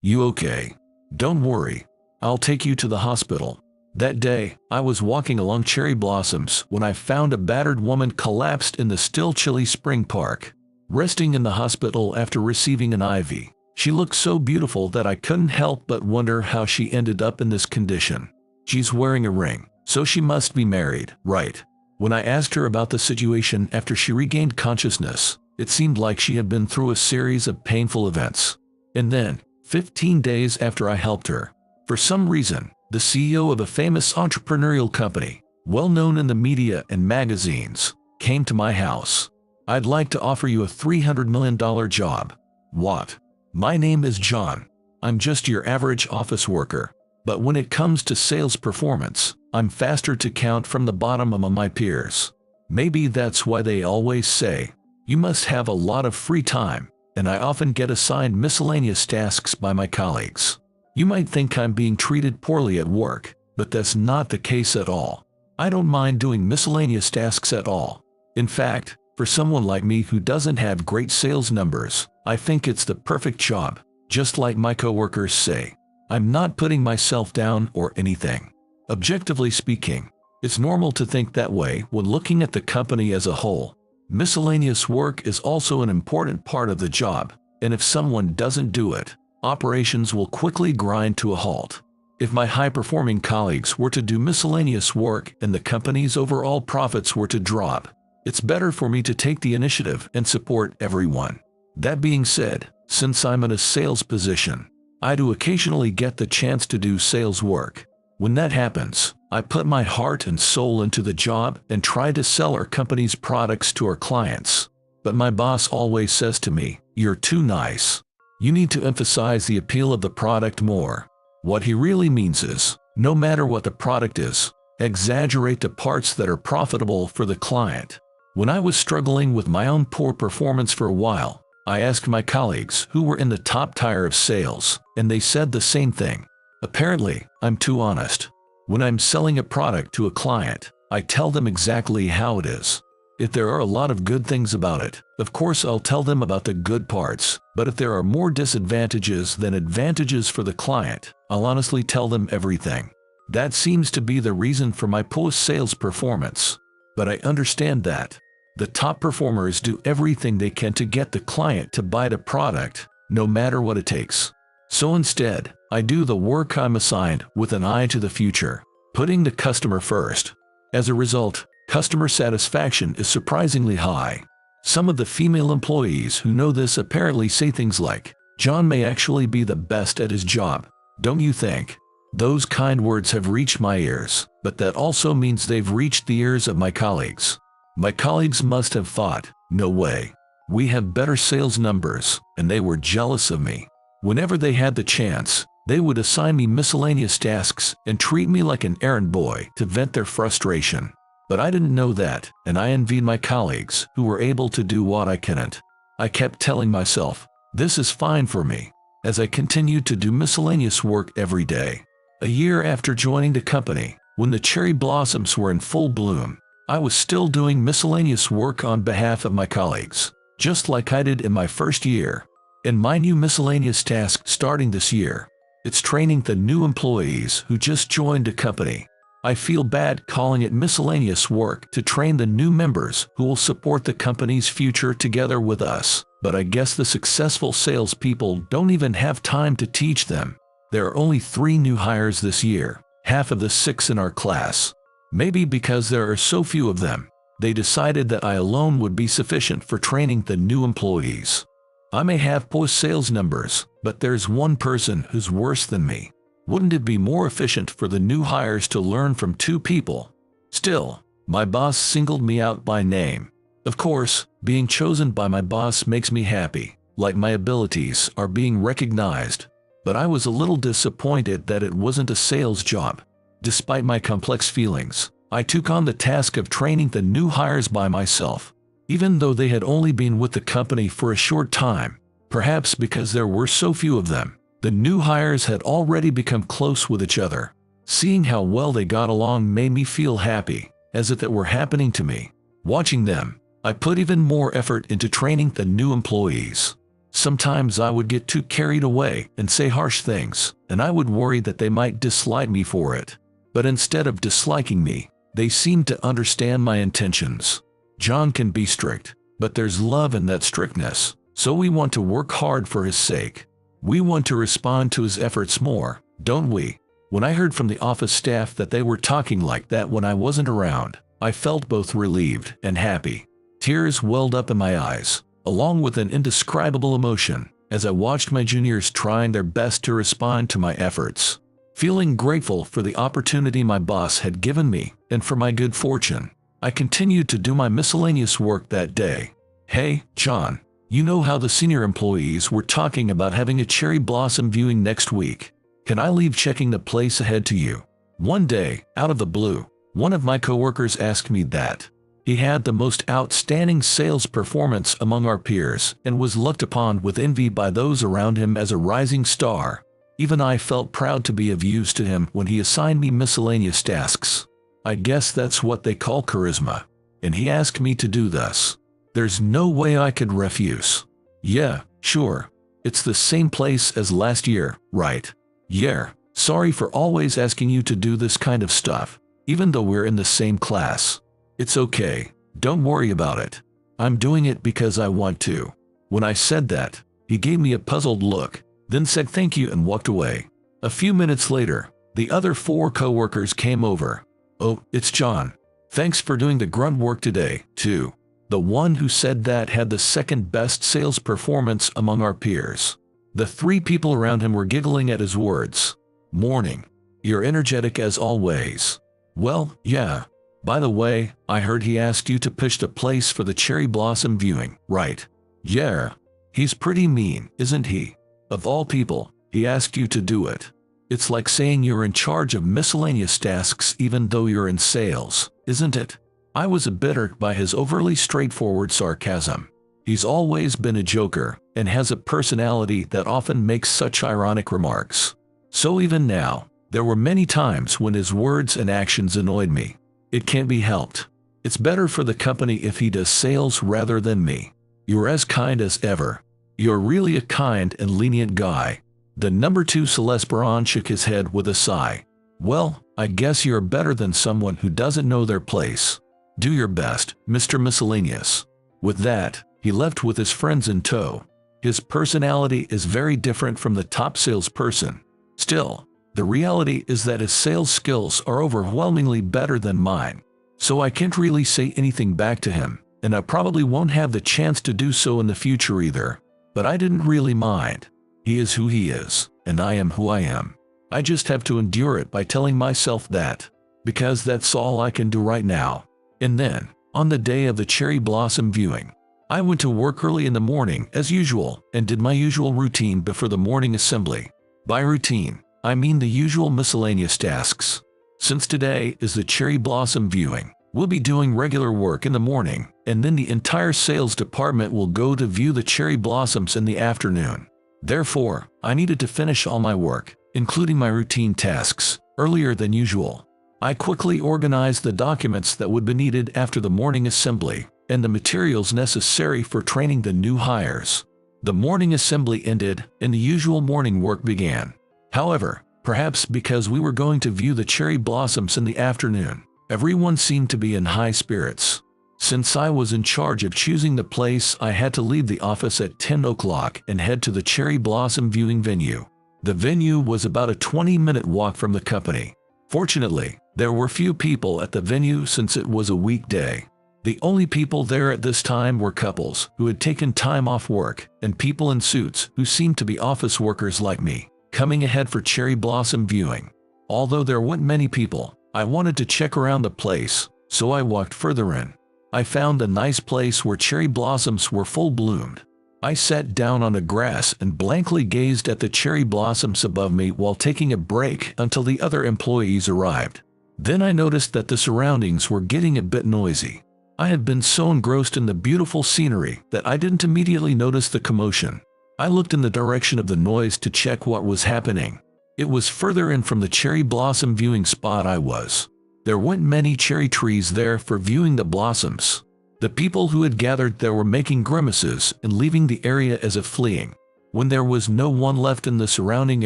You okay? Don't worry. I'll take you to the hospital. That day, I was walking along cherry blossoms when I found a battered woman collapsed in the still chilly spring park, resting in the hospital after receiving an IV. She looked so beautiful that I couldn't help but wonder how she ended up in this condition. She's wearing a ring, so she must be married, right? When I asked her about the situation after she regained consciousness, it seemed like she had been through a series of painful events. And then, 15 days after I helped her, for some reason, the CEO of a famous entrepreneurial company, well known in the media and magazines, came to my house. I'd like to offer you a $300 million job. What? My name is John. I'm just your average office worker. But when it comes to sales performance, I'm faster to count from the bottom among my peers. Maybe that's why they always say, you must have a lot of free time, and I often get assigned miscellaneous tasks by my colleagues. You might think I'm being treated poorly at work, but that's not the case at all. I don't mind doing miscellaneous tasks at all. In fact, for someone like me who doesn't have great sales numbers, I think it's the perfect job. Just like my coworkers say, I'm not putting myself down or anything. Objectively speaking, it's normal to think that way when looking at the company as a whole. Miscellaneous work is also an important part of the job, and if someone doesn't do it, operations will quickly grind to a halt. If my high-performing colleagues were to do miscellaneous work and the company's overall profits were to drop, it's better for me to take the initiative and support everyone. That being said, since I'm in a sales position, I do occasionally get the chance to do sales work. When that happens, I put my heart and soul into the job and try to sell our company's products to our clients. But my boss always says to me, "You're too nice. You need to emphasize the appeal of the product more." What he really means is, no matter what the product is, exaggerate the parts that are profitable for the client. When I was struggling with my own poor performance for a while, I asked my colleagues who were in the top tier of sales, and they said the same thing. Apparently, I'm too honest. When I'm selling a product to a client, I tell them exactly how it is. If there are a lot of good things about it, of course I'll tell them about the good parts, but if there are more disadvantages than advantages for the client, I'll honestly tell them everything. That seems to be the reason for my post-sales performance. But I understand that the top performers do everything they can to get the client to buy the product, no matter what it takes. So instead, I do the work I'm assigned with an eye to the future, putting the customer first. As a result, customer satisfaction is surprisingly high. Some of the female employees who know this apparently say things like, "John may actually be the best at his job, don't you think?" Those kind words have reached my ears, but that also means they've reached the ears of my colleagues. My colleagues must have thought, "No way. We have better sales numbers," and they were jealous of me. Whenever they had the chance, they would assign me miscellaneous tasks and treat me like an errand boy to vent their frustration. But I didn't know that, and I envied my colleagues who were able to do what I couldn't. I kept telling myself, this is fine for me, as I continued to do miscellaneous work every day. A year after joining the company, when the cherry blossoms were in full bloom, I was still doing miscellaneous work on behalf of my colleagues, just like I did in my first year. And my new miscellaneous task starting this year, it's training the new employees who just joined the company. I feel bad calling it miscellaneous work to train the new members who will support the company's future together with us, but I guess the successful salespeople don't even have time to teach them. There are only 3 new hires this year, half of the 6 in our class. Maybe because there are so few of them, they decided that I alone would be sufficient for training the new employees. I may have post-sales numbers, but there's one person who's worse than me. Wouldn't it be more efficient for the new hires to learn from 2 people? Still, my boss singled me out by name. Of course, being chosen by my boss makes me happy, like my abilities are being recognized. But I was a little disappointed that it wasn't a sales job. Despite my complex feelings, I took on the task of training the new hires by myself. Even though they had only been with the company for a short time, perhaps because there were so few of them, the new hires had already become close with each other. Seeing how well they got along made me feel happy, as if it were happening to me. Watching them, I put even more effort into training the new employees. Sometimes I would get too carried away and say harsh things, and I would worry that they might dislike me for it. But instead of disliking me, they seemed to understand my intentions. John can be strict, but there's love in that strictness, so we want to work hard for his sake. We want to respond to his efforts more, don't we? When I heard from the office staff that they were talking like that when I wasn't around, I felt both relieved and happy. Tears welled up in my eyes, along with an indescribable emotion, as I watched my juniors trying their best to respond to my efforts. Feeling grateful for the opportunity my boss had given me and for my good fortune, I continued to do my miscellaneous work that day. Hey, John, you know how the senior employees were talking about having a cherry blossom viewing next week. Can I leave checking the place ahead to you? One day, out of the blue, one of my coworkers asked me that. He had the most outstanding sales performance among our peers and was looked upon with envy by those around him as a rising star. Even I felt proud to be of use to him when he assigned me miscellaneous tasks. I guess that's what they call charisma. And he asked me to do this. There's no way I could refuse. Yeah, sure. It's the same place as last year, right? Yeah, sorry for always asking you to do this kind of stuff, even though we're in the same class. It's okay, don't worry about it. I'm doing it because I want to. When I said that, he gave me a puzzled look, then said thank you and walked away. A few minutes later, the other 4 coworkers came over. Oh, it's John. Thanks for doing the grunt work today, too. The one who said that had the second best sales performance among our peers. The 3 people around him were giggling at his words. Morning. You're energetic as always. Well, yeah. By the way, I heard he asked you to push the place for the cherry blossom viewing, right? Yeah. He's pretty mean, isn't he? Of all people, he asked you to do it. It's like saying you're in charge of miscellaneous tasks even though you're in sales, isn't it? I was a bit irked by his overly straightforward sarcasm. He's always been a joker and has a personality that often makes such ironic remarks. So even now, there were many times when his words and actions annoyed me. It can't be helped. It's better for the company if he does sales rather than me. You're as kind as ever. You're really a kind and lenient guy. The number 2 Celeste shook his head with a sigh. Well, I guess you're better than someone who doesn't know their place. Do your best, Mr. Miscellaneous. With that, he left with his friends in tow. His personality is very different from the top salesperson. Still, the reality is that his sales skills are overwhelmingly better than mine. So I can't really say anything back to him, and I probably won't have the chance to do so in the future either. But I didn't really mind. He is who he is, and I am who I am. I just have to endure it by telling myself that, because that's all I can do right now. And then, on the day of the cherry blossom viewing, I went to work early in the morning as usual and did my usual routine before the morning assembly. By routine, I mean the usual miscellaneous tasks. Since today is the cherry blossom viewing, we'll be doing regular work in the morning, and then the entire sales department will go to view the cherry blossoms in the afternoon. Therefore, I needed to finish all my work, including my routine tasks, earlier than usual. I quickly organized the documents that would be needed after the morning assembly, and the materials necessary for training the new hires. The morning assembly ended, and the usual morning work began. However, perhaps because we were going to view the cherry blossoms in the afternoon, everyone seemed to be in high spirits. Since I was in charge of choosing the place, I had to leave the office at 10 o'clock and head to the cherry blossom viewing venue. The venue was about a 20-minute walk from the company. Fortunately, there were few people at the venue since it was a weekday. The only people there at this time were couples who had taken time off work and people in suits who seemed to be office workers like me, coming ahead for cherry blossom viewing. Although there weren't many people, I wanted to check around the place, so I walked further in. I found a nice place where cherry blossoms were full bloomed. I sat down on the grass and blankly gazed at the cherry blossoms above me while taking a break until the other employees arrived. Then I noticed that the surroundings were getting a bit noisy. I had been so engrossed in the beautiful scenery that I didn't immediately notice the commotion. I looked in the direction of the noise to check what was happening. It was further in from the cherry blossom viewing spot I was. There weren't many cherry trees there for viewing the blossoms. The people who had gathered there were making grimaces and leaving the area as if fleeing. When there was no one left in the surrounding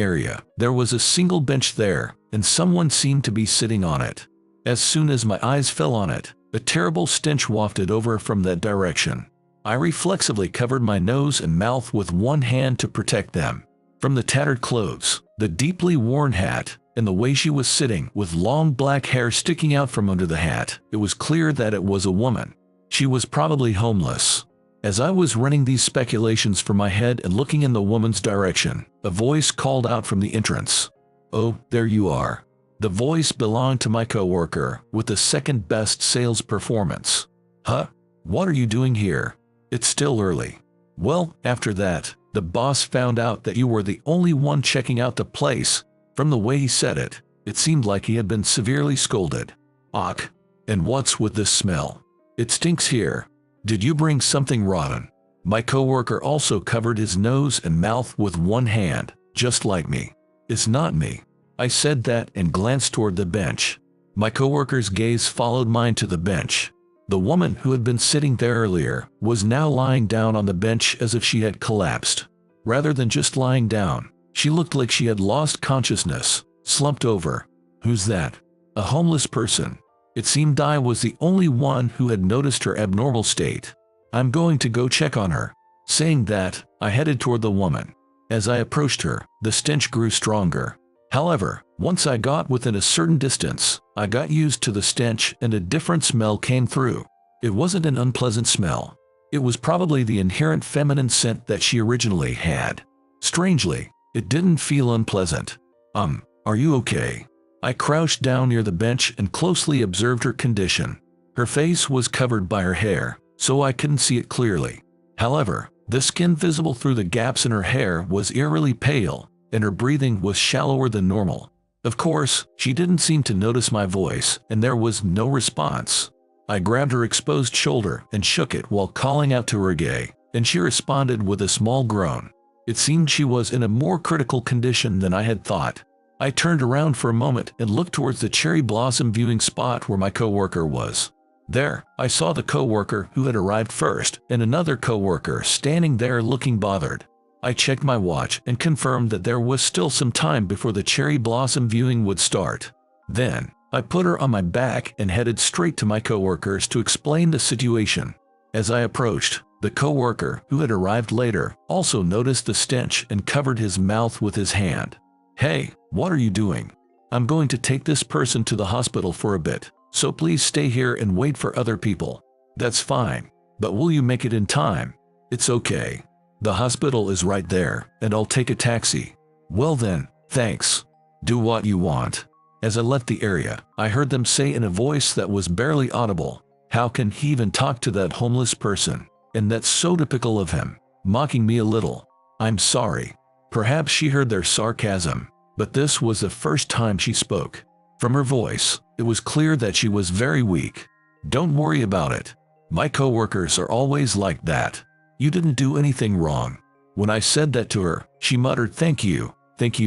area, there was a single bench there, and someone seemed to be sitting on it. As soon as my eyes fell on it, a terrible stench wafted over from that direction. I reflexively covered my nose and mouth with one hand to protect them. From the tattered clothes, the deeply worn hat, and the way she was sitting with long black hair sticking out from under the hat, it was clear that it was a woman. She was probably homeless. As I was running these speculations from my head and looking in the woman's direction, a voice called out from the entrance. "Oh, there you are." The voice belonged to my coworker with the second best sales performance. "Huh? What are you doing here? It's still early." "Well, after that, the boss found out that you were the only one checking out the place." From the way he said it, it seemed like he had been severely scolded. "Ach, and what's with this smell? It stinks here. Did you bring something rotten?" My coworker also covered his nose and mouth with one hand, just like me. "It's not me." I said that and glanced toward the bench. My coworker's gaze followed mine to the bench. The woman who had been sitting there earlier was now lying down on the bench as if she had collapsed. Rather than just lying down, she looked like she had lost consciousness, slumped over. "Who's that?" "A homeless person." It seemed I was the only one who had noticed her abnormal state. "I'm going to go check on her." Saying that, I headed toward the woman. As I approached her, the stench grew stronger. However, once I got within a certain distance, I got used to the stench and a different smell came through. It wasn't an unpleasant smell. It was probably the inherent feminine scent that she originally had. Strangely, it didn't feel unpleasant. Are you okay?" I crouched down near the bench and closely observed her condition. Her face was covered by her hair, so I couldn't see it clearly. However, the skin visible through the gaps in her hair was eerily pale, and her breathing was shallower than normal. Of course, she didn't seem to notice my voice, and there was no response. I grabbed her exposed shoulder and shook it while calling out to her again, and she responded with a small groan. It seemed she was in a more critical condition than I had thought. I turned around for a moment and looked towards the cherry blossom viewing spot where my coworker was. There, I saw the coworker who had arrived first and another coworker standing there looking bothered. I checked my watch and confirmed that there was still some time before the cherry blossom viewing would start. Then, I put her on my back and headed straight to my coworkers to explain the situation. As I approached, the coworker who had arrived later also noticed the stench and covered his mouth with his hand. "Hey, what are you doing? I'm going to take this person to the hospital for a bit, so please stay here and wait for other people." "That's fine, but will you make it in time?" "It's okay. The hospital is right there, and I'll take a taxi." "Well then, thanks. Do what you want." As I left the area, I heard them say in a voice that was barely audible, "How can he even talk to that homeless person? And that's so typical of him," mocking me a little. I'm sorry. Perhaps she heard their sarcasm, but this was the first time she spoke. From her voice, it was clear that she was very weak. "Don't worry about it. My coworkers are always like that. You didn't do anything wrong." When I said that to her, she muttered thank you,"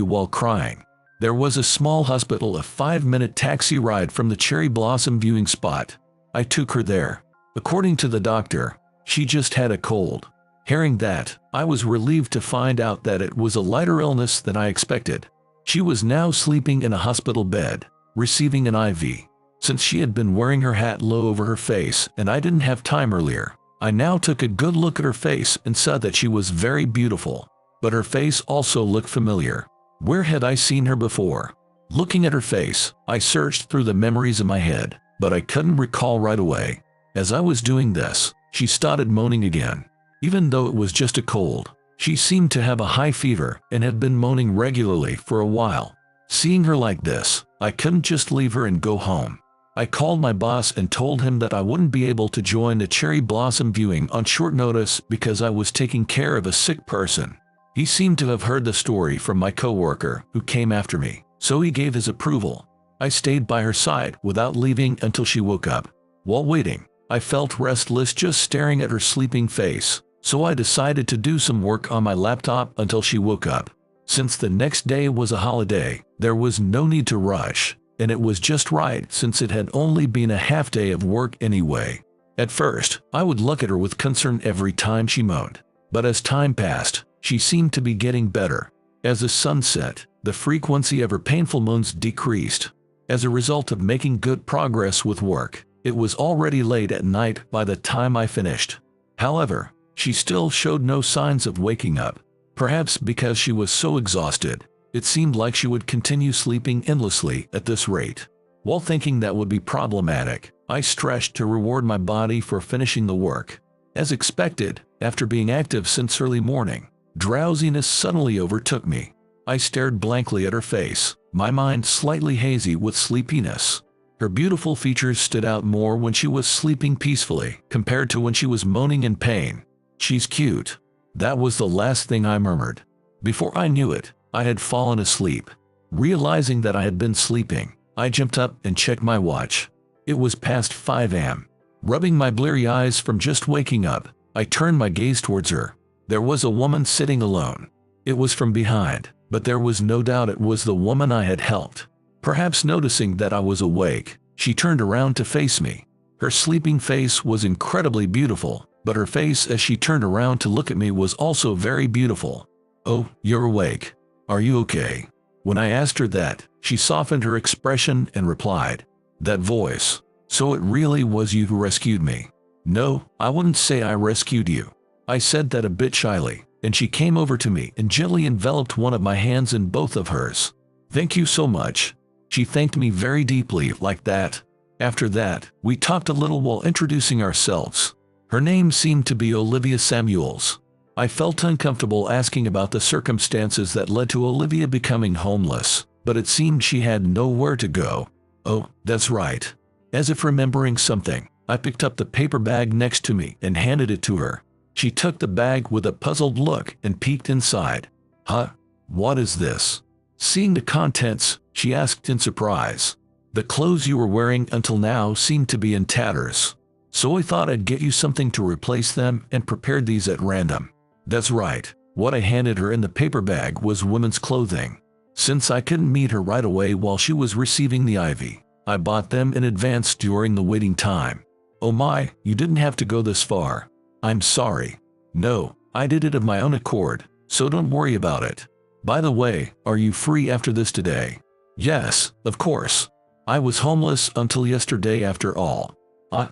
while crying. There was a small hospital a 5-minute taxi ride from the cherry blossom viewing spot. I took her there. According to the doctor, she just had a cold. Hearing that, I was relieved to find out that it was a lighter illness than I expected. She was now sleeping in a hospital bed, receiving an IV. Since she had been wearing her hat low over her face and I didn't have time earlier, I now took a good look at her face and saw that she was very beautiful. But her face also looked familiar. Where had I seen her before? Looking at her face, I searched through the memories in my head, but I couldn't recall right away. As I was doing this, she started moaning again. Even though it was just a cold, she seemed to have a high fever and had been moaning regularly for a while. Seeing her like this, I couldn't just leave her and go home. I called my boss and told him that I wouldn't be able to join the cherry blossom viewing on short notice because I was taking care of a sick person. He seemed to have heard the story from my coworker who came after me, so he gave his approval. I stayed by her side without leaving until she woke up. While waiting, I felt restless just staring at her sleeping face, so I decided to do some work on my laptop until she woke up. Since the next day was a holiday, there was no need to rush, and it was just right since it had only been a half day of work anyway. At first, I would look at her with concern every time she moaned. But as time passed, she seemed to be getting better. As the sun set, the frequency of her painful moans decreased. As a result of making good progress with work, it was already late at night by the time I finished. However, she still showed no signs of waking up. Perhaps because she was so exhausted, it seemed like she would continue sleeping endlessly at this rate. While thinking that would be problematic, I stretched to reward my body for finishing the work. As expected, after being active since early morning, drowsiness suddenly overtook me. I stared blankly at her face, my mind slightly hazy with sleepiness. Her beautiful features stood out more when she was sleeping peacefully compared to when she was moaning in pain. "She's cute." That was the last thing I murmured. Before I knew it, I had fallen asleep. Realizing that I had been sleeping, I jumped up and checked my watch. It was past 5 a.m. Rubbing my bleary eyes from just waking up, I turned my gaze towards her. There was a woman sitting alone. It was from behind, but there was no doubt it was the woman I had helped. Perhaps noticing that I was awake, she turned around to face me. Her sleeping face was incredibly beautiful, but her face as she turned around to look at me was also very beautiful. "Oh, you're awake. Are you okay?" When I asked her that, she softened her expression and replied, "That voice. So it really was you who rescued me." "No, I wouldn't say I rescued you." I said that a bit shyly, and she came over to me and gently enveloped one of my hands in both of hers. "Thank you so much." She thanked me very deeply like that. After that, we talked a little while introducing ourselves. Her name seemed to be Olivia Samuels. I felt uncomfortable asking about the circumstances that led to Olivia becoming homeless, but it seemed she had nowhere to go. "Oh, that's right." As if remembering something, I picked up the paper bag next to me and handed it to her. She took the bag with a puzzled look and peeked inside. "Huh? What is this?" Seeing the contents, she asked in surprise. "The clothes you were wearing until now seem to be in tatters. So I thought I'd get you something to replace them and prepared these at random." "That's right." What I handed her in the paper bag was women's clothing. Since I couldn't meet her right away while she was receiving the IV, I bought them in advance during the waiting time. "Oh my, you didn't have to go this far." "I'm sorry." "No, I did it of my own accord, so don't worry about it." "By the way, are you free after this today?" "Yes, of course. I was homeless until yesterday after all."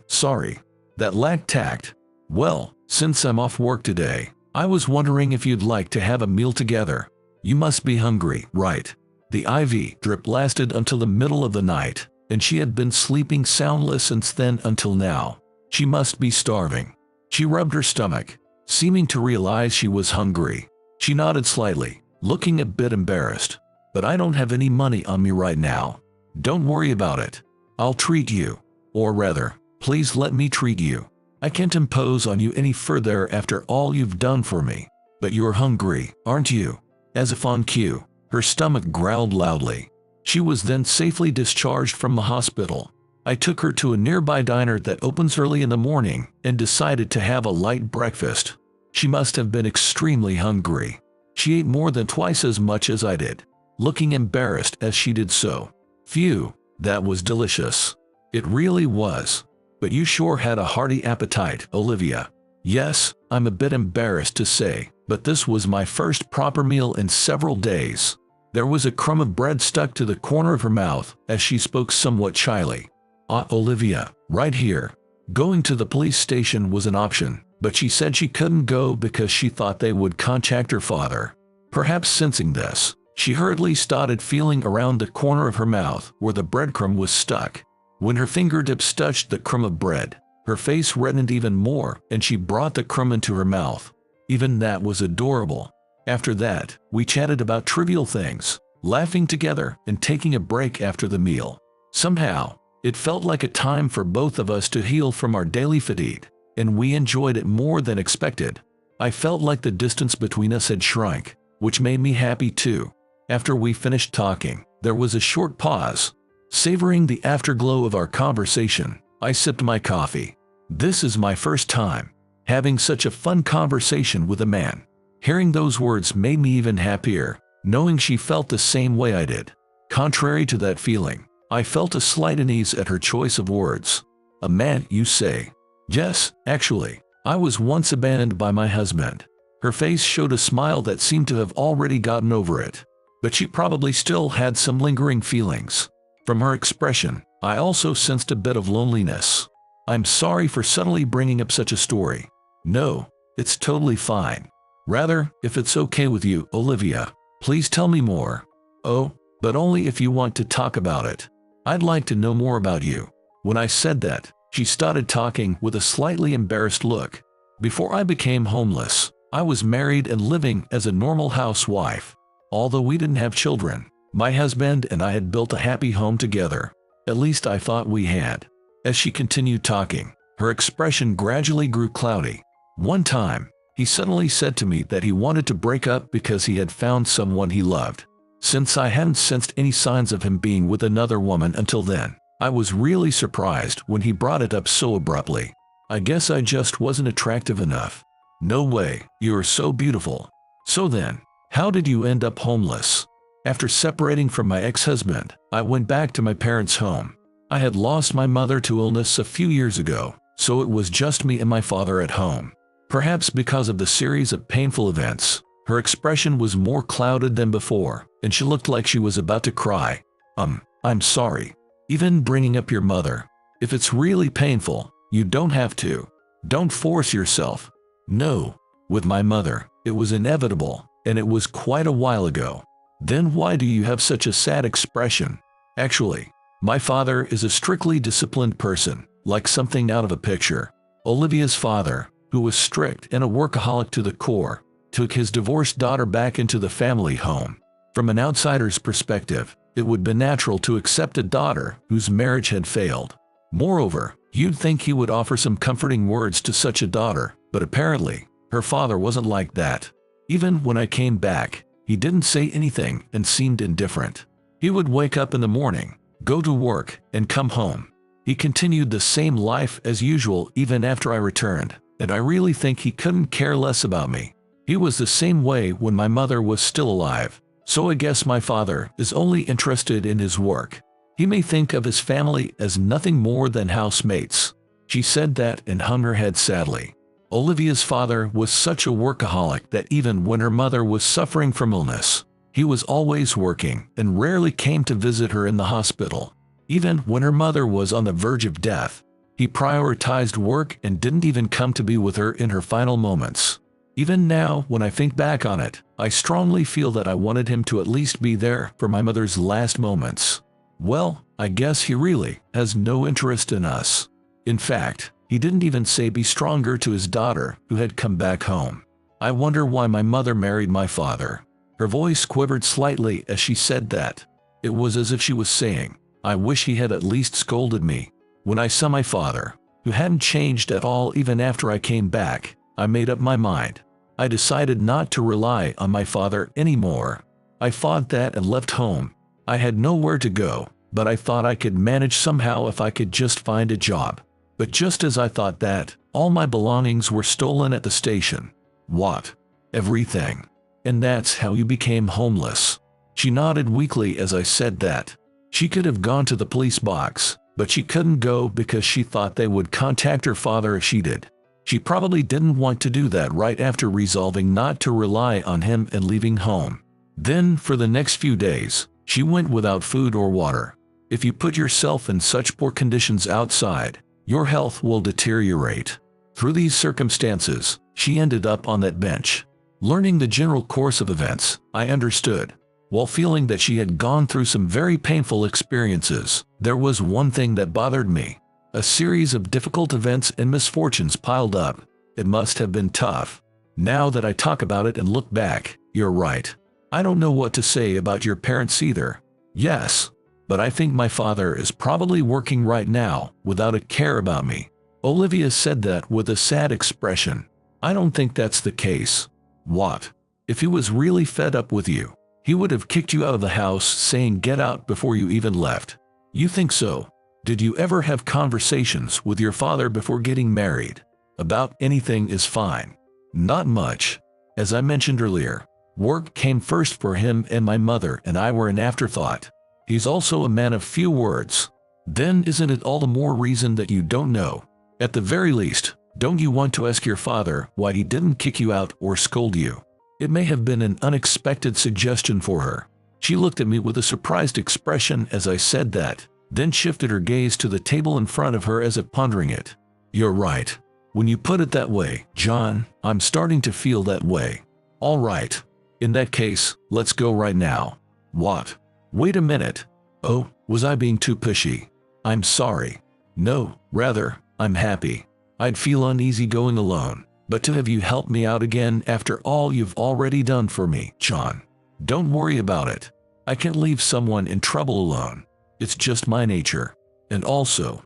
Sorry. That lacked tact." "Well, since I'm off work today, I was wondering if you'd like to have a meal together. You must be hungry, right?" The IV drip lasted until the middle of the night, and she had been sleeping soundless since then until now. She must be starving. She rubbed her stomach, seeming to realize she was hungry. She nodded slightly, looking a bit embarrassed. "But I don't have any money on me right now." "Don't worry about it. I'll treat you. Or rather, please let me treat you. I can't impose on you any further after all you've done for me. But you're hungry, aren't you?" As if on cue, her stomach growled loudly. She was then safely discharged from the hospital. I took her to a nearby diner that opens early in the morning and decided to have a light breakfast. She must have been extremely hungry. She ate more than twice as much as I did, looking embarrassed as she did so. Phew, that was delicious. It really was. But you sure had a hearty appetite, Olivia. Yes, I'm a bit embarrassed to say, but this was my first proper meal in several days. There was a crumb of bread stuck to the corner of her mouth as she spoke somewhat shyly. Olivia, right here. Going to the police station was an option, but she said she couldn't go because she thought they would contact her father. Perhaps sensing this, she hurriedly started feeling around the corner of her mouth where the breadcrumb was stuck. When her fingertips touched the crumb of bread, her face reddened even more and she brought the crumb into her mouth. Even that was adorable. After that, we chatted about trivial things, laughing together and taking a break after the meal. Somehow, it felt like a time for both of us to heal from our daily fatigue, and we enjoyed it more than expected. I felt like the distance between us had shrunk, which made me happy too. After we finished talking, there was a short pause. Savoring the afterglow of our conversation, I sipped my coffee. This is my first time having such a fun conversation with a man. Hearing those words made me even happier, knowing she felt the same way I did. Contrary to that feeling, I felt a slight unease at her choice of words. A man, you say? Yes, actually, I was once abandoned by my husband. Her face showed a smile that seemed to have already gotten over it, but she probably still had some lingering feelings. From her expression, I also sensed a bit of loneliness. I'm sorry for suddenly bringing up such a story. No, it's totally fine. Rather, if it's okay with you, Olivia, please tell me more. Oh, but only if you want to talk about it. I'd like to know more about you. When I said that, she started talking with a slightly embarrassed look. Before I became homeless, I was married and living as a normal housewife. Although we didn't have children, my husband and I had built a happy home together. At least I thought we had. As she continued talking, her expression gradually grew cloudy. One time, he suddenly said to me that he wanted to break up because he had found someone he loved. Since I hadn't sensed any signs of him being with another woman until then, I was really surprised when he brought it up so abruptly. I guess I just wasn't attractive enough. No way, you are so beautiful. So then, how did you end up homeless? After separating from my ex-husband, I went back to my parents' home. I had lost my mother to illness a few years ago, so it was just me and my father at home. Perhaps because of the series of painful events, her expression was more clouded than before, and she looked like she was about to cry. I'm sorry. Even bringing up your mother. If it's really painful, you don't have to. Don't force yourself. No. With my mother, it was inevitable, and it was quite a while ago. Then why do you have such a sad expression? Actually, my father is a strictly disciplined person, like something out of a picture. Olivia's father, who was strict and a workaholic to the core, took his divorced daughter back into the family home. From an outsider's perspective, it would be natural to accept a daughter whose marriage had failed. Moreover, you'd think he would offer some comforting words to such a daughter, but apparently, her father wasn't like that. Even when I came back, he didn't say anything and seemed indifferent. He would wake up in the morning, go to work, and come home. He continued the same life as usual even after I returned, and I really think he couldn't care less about me. He was the same way when my mother was still alive, so I guess my father is only interested in his work. He may think of his family as nothing more than housemates. She said that and hung her head sadly. Olivia's father was such a workaholic that even when her mother was suffering from illness, he was always working and rarely came to visit her in the hospital. Even when her mother was on the verge of death, he prioritized work and didn't even come to be with her in her final moments. Even now, when I think back on it, I strongly feel that I wanted him to at least be there for my mother's last moments. Well, I guess he really has no interest in us. In fact, he didn't even say be stronger to his daughter who had come back home. I wonder why my mother married my father. Her voice quivered slightly as she said that. It was as if she was saying, I wish he had at least scolded me. When I saw my father, who hadn't changed at all even after I came back, I made up my mind. I decided not to rely on my father anymore. I fought that and left home. I had nowhere to go, but I thought I could manage somehow if I could just find a job. But just as I thought that, all my belongings were stolen at the station. What? Everything. And that's how you became homeless. She nodded weakly as I said that. She could have gone to the police box, but she couldn't go because she thought they would contact her father if she did. She probably didn't want to do that right after resolving not to rely on him and leaving home. Then, for the next few days, she went without food or water. If you put yourself in such poor conditions outside, your health will deteriorate. Through these circumstances, she ended up on that bench. Learning the general course of events, I understood. While feeling that she had gone through some very painful experiences, there was one thing that bothered me. A series of difficult events and misfortunes piled up. It must have been tough. Now that I talk about it and look back, you're right. I don't know what to say about your parents either. Yes, but I think my father is probably working right now without a care about me. Olivia said that with a sad expression. I don't think that's the case. What? If he was really fed up with you, he would have kicked you out of the house saying get out before you even left. You think so? Did you ever have conversations with your father before getting married? About anything is fine. Not much. As I mentioned earlier, work came first for him and my mother and I were an afterthought. He's also a man of few words. Then isn't it all the more reason that you don't know? At the very least, don't you want to ask your father why he didn't kick you out or scold you? It may have been an unexpected suggestion for her. She looked at me with a surprised expression as I said that, then shifted her gaze to the table in front of her as if pondering it. You're right. When you put it that way, John, I'm starting to feel that way. All right. In that case, let's go right now. What? Wait a minute. Oh, was I being too pushy? I'm sorry. No, rather, I'm happy. I'd feel uneasy going alone, but to have you help me out again after all you've already done for me, John. Don't worry about it. I can't leave someone in trouble alone. It's just my nature. And also,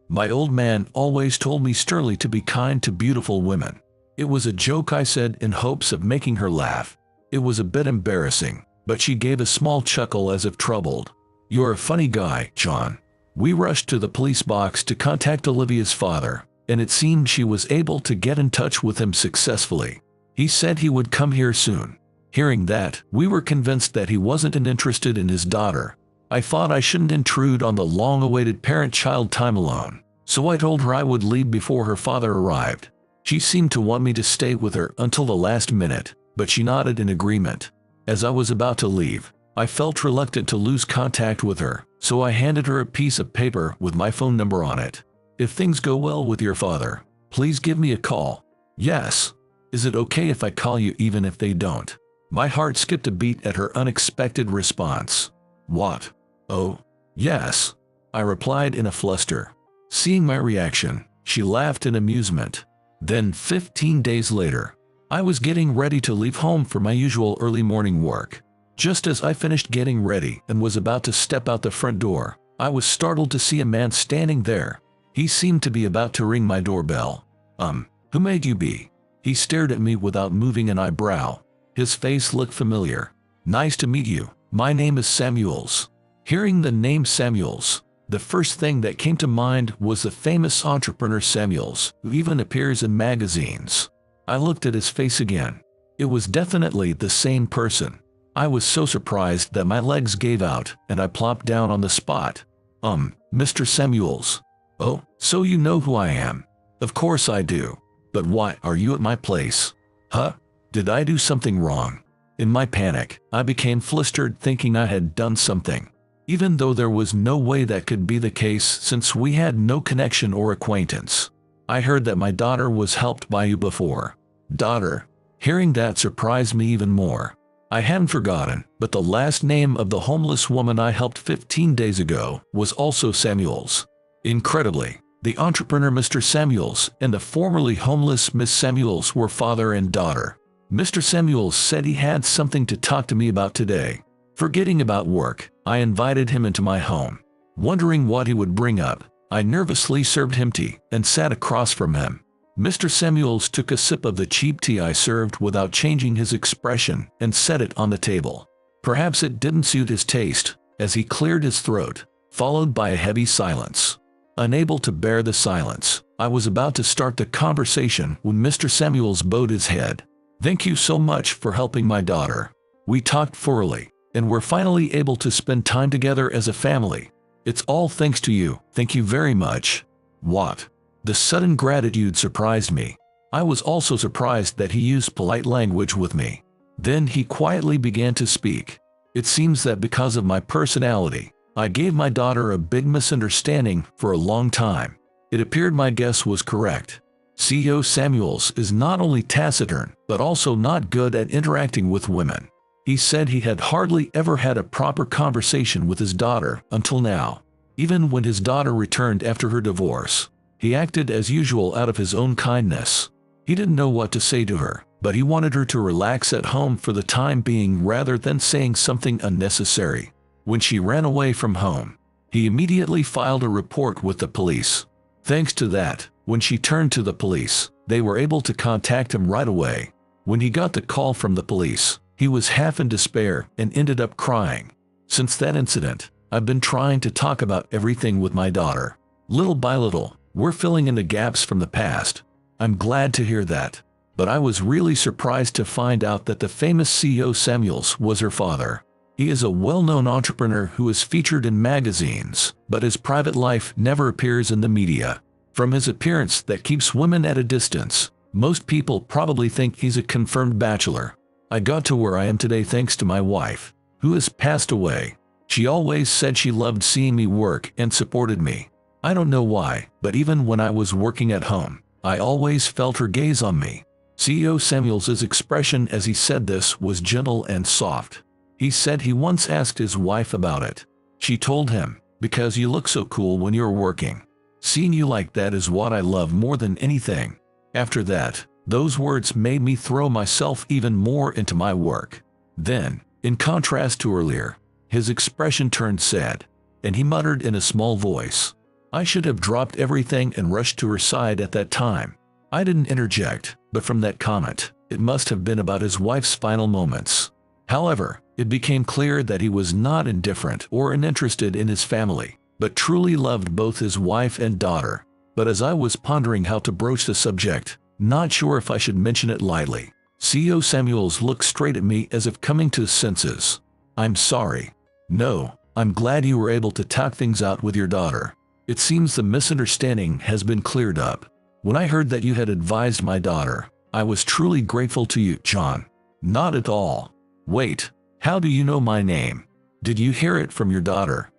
my old man always told me sternly to be kind to beautiful women. It was a joke I said in hopes of making her laugh. It was a bit embarrassing, but she gave a small chuckle as if troubled. You're a funny guy, John. We rushed to the police box to contact Olivia's father, and it seemed she was able to get in touch with him successfully. He said he would come here soon. Hearing that, we were convinced that he wasn't interested in his daughter. I thought I shouldn't intrude on the long-awaited parent-child time alone, so I told her I would leave before her father arrived. She seemed to want me to stay with her until the last minute, but she nodded in agreement. As I was about to leave, I felt reluctant to lose contact with her, so I handed her a piece of paper with my phone number on it. If things go well with your father, please give me a call. Yes. Is it okay if I call you even if they don't? My heart skipped a beat at her unexpected response. What? Oh, yes. I replied in a fluster. Seeing my reaction, she laughed in amusement. Then 15 days later, I was getting ready to leave home for my usual early morning work. Just as I finished getting ready and was about to step out the front door, I was startled to see a man standing there. He seemed to be about to ring my doorbell. Who may you be? He stared at me without moving an eyebrow. His face looked familiar. Nice to meet you. My name is Samuels. Hearing the name Samuels, the first thing that came to mind was the famous entrepreneur Samuels, who even appears in magazines. I looked at his face again. It was definitely the same person. I was so surprised that my legs gave out and I plopped down on the spot. Mr. Samuels. Oh, so you know who I am? Of course I do. But why are you at my place? Huh? Did I do something wrong? In my panic, I became flustered thinking I had done something, even though there was no way that could be the case since we had no connection or acquaintance. I heard that my daughter was helped by you before. Daughter? Hearing that surprised me even more. I hadn't forgotten, but the last name of the homeless woman I helped 15 days ago was also Samuels. Incredibly, the entrepreneur Mr. Samuels and the formerly homeless Miss Samuels were father and daughter. Mr. Samuels said he had something to talk to me about today. Forgetting about work, I invited him into my home. Wondering what he would bring up, I nervously served him tea and sat across from him. Mr. Samuels took a sip of the cheap tea I served without changing his expression and set it on the table. Perhaps it didn't suit his taste, as he cleared his throat, followed by a heavy silence. Unable to bear the silence, I was about to start the conversation when Mr. Samuels bowed his head. Thank you so much for helping my daughter. We talked thoroughly, and were finally able to spend time together as a family. It's all thanks to you. Thank you very much. What? The sudden gratitude surprised me. I was also surprised that he used polite language with me. Then he quietly began to speak. It seems that because of my personality, I gave my daughter a big misunderstanding for a long time. It appeared my guess was correct. CEO Samuels is not only taciturn, but also not good at interacting with women. He said he had hardly ever had a proper conversation with his daughter until now. Even when his daughter returned after her divorce, he acted as usual out of his own kindness. He didn't know what to say to her, but he wanted her to relax at home for the time being rather than saying something unnecessary. When she ran away from home, he immediately filed a report with the police. Thanks to that, when she turned to the police, they were able to contact him right away. When he got the call from the police, he was half in despair and ended up crying. Since that incident, I've been trying to talk about everything with my daughter. Little by little, we're filling in the gaps from the past. I'm glad to hear that. But I was really surprised to find out that the famous CEO Samuels was her father. He is a well-known entrepreneur who is featured in magazines, but his private life never appears in the media. From his appearance that keeps women at a distance, most people probably think he's a confirmed bachelor. I got to where I am today thanks to my wife, who has passed away. She always said she loved seeing me work and supported me. I don't know why, but even when I was working at home, I always felt her gaze on me. CEO Samuels's expression as he said this was gentle and soft. He said he once asked his wife about it. She told him, "Because you look so cool when you're working. Seeing you like that is what I love more than anything." After that, those words made me throw myself even more into my work. Then, in contrast to earlier, his expression turned sad, and he muttered in a small voice, "I should have dropped everything and rushed to her side at that time." I didn't interject, but from that comment, it must have been about his wife's final moments. However, it became clear that he was not indifferent or uninterested in his family, but truly loved both his wife and daughter. But as I was pondering how to broach the subject, not sure if I should mention it lightly, CEO Samuels looked straight at me as if coming to his senses. "I'm sorry. No, I'm glad you were able to talk things out with your daughter. It seems the misunderstanding has been cleared up. When I heard that you had advised my daughter, I was truly grateful to you, John." "Not at all." "Wait, how do you know my name? Did you hear it from your daughter?"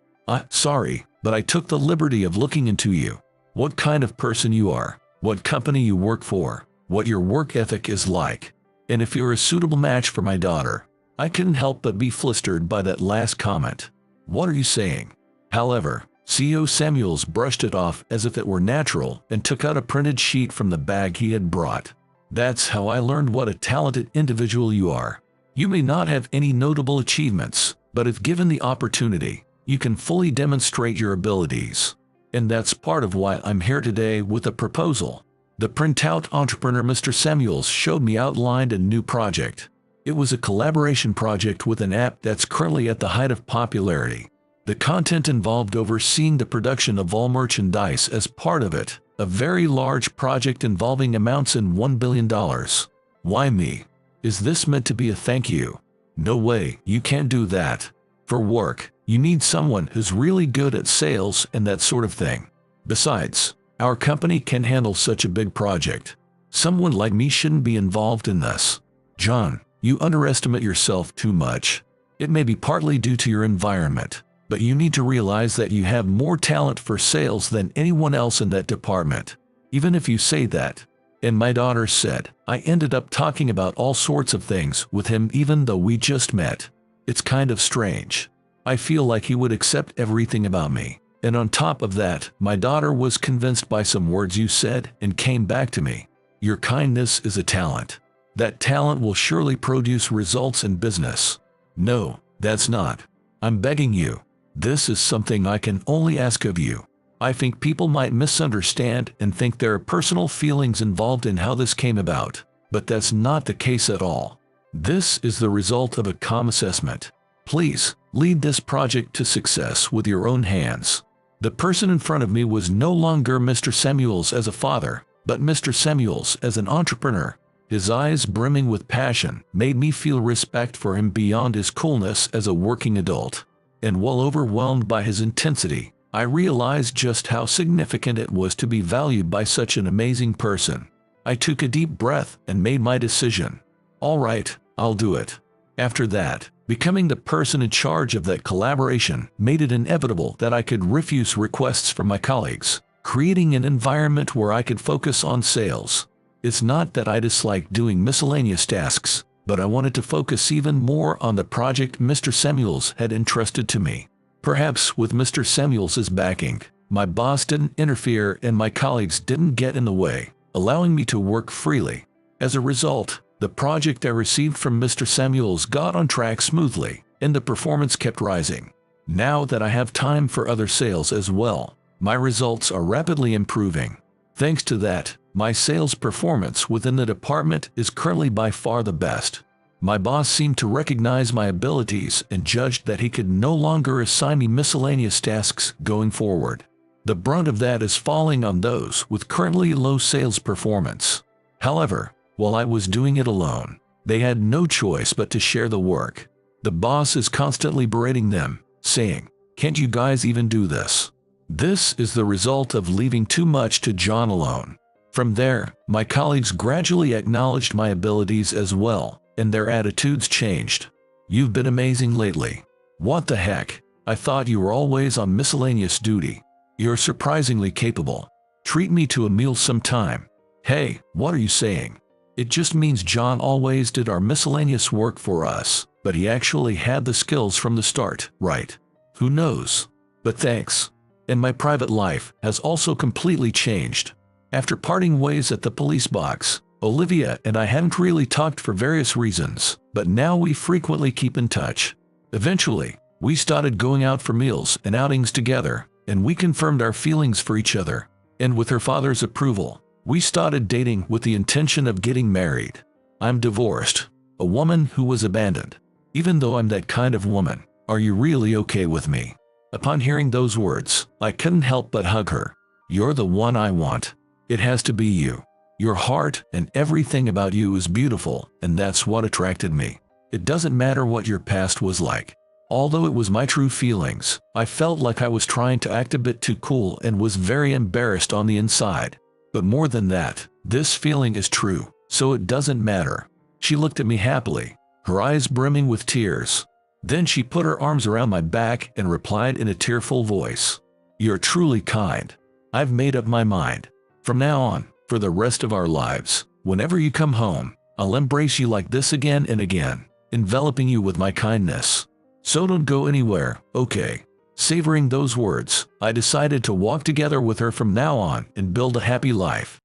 Sorry, but I took the liberty of looking into you. What kind of person you are, what company you work for, what your work ethic is like, and if you're a suitable match for my daughter." I couldn't help but be flustered by that last comment. "What are you saying?" However, CEO Samuels brushed it off as if it were natural and took out a printed sheet from the bag he had brought. "That's how I learned what a talented individual you are. You may not have any notable achievements, but if given the opportunity, you can fully demonstrate your abilities. And that's part of why I'm here today with a proposal." The printout entrepreneur Mr. Samuels showed me outlined a new project. It was a collaboration project with an app that's currently at the height of popularity. The content involved overseeing the production of all merchandise as part of it, a very large project involving amounts in $1 billion. Why me? Is this meant to be a thank you? No way, you can't do that. For work, you need someone who's really good at sales and that sort of thing. Besides, our company can handle such a big project. Someone like me shouldn't be involved in this. John, you underestimate yourself too much. It may be partly due to your environment, but you need to realize that you have more talent for sales than anyone else in that department. Even if you say that. And my daughter said, I ended up talking about all sorts of things with him even though we just met. It's kind of strange. I feel like he would accept everything about me. And on top of that, my daughter was convinced by some words you said and came back to me. Your kindness is a talent. That talent will surely produce results in business. No, that's not. I'm begging you. This is something I can only ask of you. I think people might misunderstand and think there are personal feelings involved in how this came about, but that's not the case at all. This is the result of a calm assessment. Please, lead this project to success with your own hands. The person in front of me was no longer Mr. Samuels as a father, but Mr. Samuels as an entrepreneur. His eyes brimming with passion made me feel respect for him beyond his coolness as a working adult. And while overwhelmed by his intensity, I realized just how significant it was to be valued by such an amazing person. I took a deep breath and made my decision. All right, I'll do it. After that, becoming the person in charge of that collaboration made it inevitable that I could refuse requests from my colleagues, creating an environment where I could focus on sales. It's not that I dislike doing miscellaneous tasks, but I wanted to focus even more on the project Mr. Samuels had entrusted to me. Perhaps with Mr. Samuels's backing, my boss didn't interfere and my colleagues didn't get in the way, allowing me to work freely. As a result, the project I received from Mr. Samuels got on track smoothly, and the performance kept rising. Now that I have time for other sales as well, my results are rapidly improving. Thanks to that, my sales performance within the department is currently by far the best. My boss seemed to recognize my abilities and judged that he could no longer assign me miscellaneous tasks going forward. The brunt of that is falling on those with currently low sales performance. However, while I was doing it alone, they had no choice but to share the work. The boss is constantly berating them, saying, "Can't you guys even do this? This is the result of leaving too much to John alone. From there, my colleagues gradually acknowledged my abilities as well, and their attitudes changed. You've been amazing lately. What the heck? I thought you were always on miscellaneous duty. You're surprisingly capable. Treat me to a meal sometime. Hey, what are you saying? It just means John always did our miscellaneous work for us, but he actually had the skills from the start, right? Who knows? But thanks. And my private life has also completely changed. After parting ways at the police box, Olivia and I hadn't really talked for various reasons, but now we frequently keep in touch. Eventually, we started going out for meals and outings together, and we confirmed our feelings for each other. And with her father's approval, we started dating with the intention of getting married. I'm divorced, a woman who was abandoned. Even though I'm that kind of woman, are you really okay with me? Upon hearing those words, I couldn't help but hug her. You're the one I want. It has to be you. Your heart and everything about you is beautiful, and that's what attracted me. It doesn't matter what your past was like. Although it was my true feelings, I felt like I was trying to act a bit too cool and was very embarrassed on the inside. But more than that, this feeling is true, so it doesn't matter. She looked at me happily, her eyes brimming with tears. Then she put her arms around my back and replied in a tearful voice, "You're truly kind. I've made up my mind. From now on, for the rest of our lives, whenever you come home, I'll embrace you like this again and again, enveloping you with my kindness. So don't go anywhere, okay?" Savoring those words, I decided to walk together with her from now on and build a happy life.